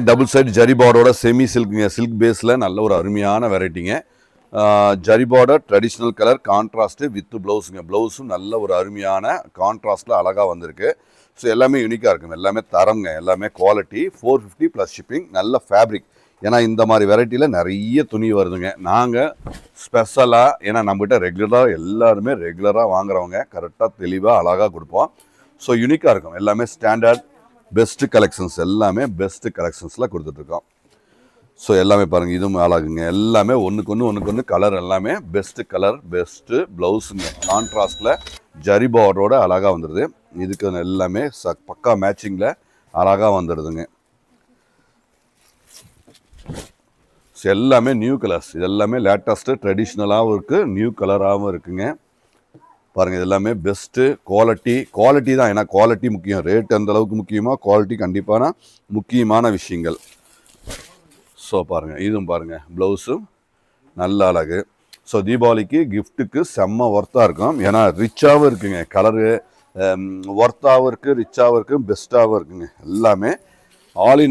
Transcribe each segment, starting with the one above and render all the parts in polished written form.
Double side zari பார்டரோட semi சில்க்குங்க, silk பேஸில் நல்ல ஒரு அருமையான வெரைட்டிங்க. Zari border traditional colour contrast with ப்ளவுஸுங்க. ப்ளவுஸும் நல்ல ஒரு அருமையான கான்ட்ராஸ்ட்டில் அழகாக வந்திருக்கு. ஸோ எல்லாமே யூனிக்காக இருக்குங்க, எல்லாமே தரங்க, எல்லாமே குவாலிட்டி. 450 plus shipping. நல்ல ஃபேப்ரிக். ஏன்னா இந்த மாதிரி வெரைட்டியில் நிறைய துணி வருதுங்க. நாங்கள் ஸ்பெஷலாக ஏன்னா நம்மகிட்ட ரெகுலராக எல்லாருமே ரெகுலராக வாங்குறவங்க கரெக்டாக தெளிவாக அழகாக கொடுப்போம். ஸோ யூனிக்காக இருக்கும், எல்லாமே ஸ்டாண்டர்ட் பெஸ்ட்டு கலெக்ஷன்ஸ், எல்லாமே பெஸ்ட்டு கலெக்ஷன்ஸில் கொடுத்துட்ருக்கோம். ஸோ எல்லாமே பாருங்கள், இதுவும் அழகுங்க, எல்லாமே ஒன்றுக்கு ஒன்று கலர், எல்லாமே பெஸ்ட்டு கலர், பெஸ்ட்டு ப்ளவுஸுங்க. கான்ட்ராஸ்டில் ஜரி பார்டரோட அழகாக வந்துடுது. இதுக்கு எல்லாமே பக்கா மேட்சிங்கில் அழகாக வந்துடுதுங்க. ஸோ எல்லாமே நியூ கலர்ஸ், இது எல்லாமே லேட்டஸ்ட்டு ட்ரெடிஷ்னலாகவும் இருக்குது, நியூ கலராகவும் இருக்குங்க. பாருங்கள், இது எல்லாமே பெஸ்ட்டு குவாலிட்டி தான். ஏன்னா குவாலிட்டி முக்கியம், ரேட் எந்த அளவுக்கு முக்கியமோ குவாலிட்டி கண்டிப்பான முக்கியமான விஷயங்கள். ஸோ பாருங்கள், இதுவும் பாருங்கள், ப்ளவுஸும் நல்ல அழகு. ஸோ தீபாவளிக்கு கிஃப்ட்டுக்கு செம்ம ஒர்த்தாக இருக்கும். ஏன்னா ரிச்சாகவும் இருக்குங்க, கலரு ஒர்த்தாகவும் இருக்குது, ரிச்சாகவும் இருக்குது, பெஸ்ட்டாகவும் இருக்குங்க. எல்லாமே ஆல்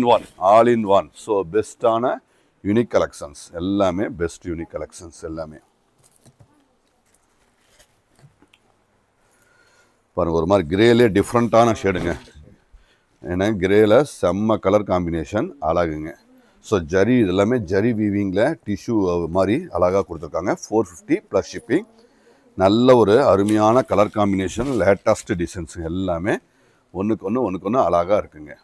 இன் ஒன். ஸோ பெஸ்ட்டான யூனிக் கலெக்ஷன்ஸ், எல்லாமே பெஸ்ட் யூனிக் கலெக்ஷன்ஸ் எல்லாமே. பாருங்கள், ஒரு மாதிரி கிரேலே டிஃப்ரெண்ட்டான ஷேடுங்க. ஏன்னா கிரேல செம்ம கலர் காம்பினேஷன், அழகுங்க. ஸோ ஜரி, இது எல்லாமே ஜரி வீவிங்கில் டிஷ்யூ மாதிரி அழகாக கொடுத்துருக்காங்க. 450 ப்ளஸ் ஷிப்பிங். நல்ல ஒரு அருமையான கலர் காம்பினேஷன், லேட்டஸ்ட் டிசைன்ஸுங்க, எல்லாமே ஒன்றுக்கு ஒன்று அழகாக இருக்குங்க.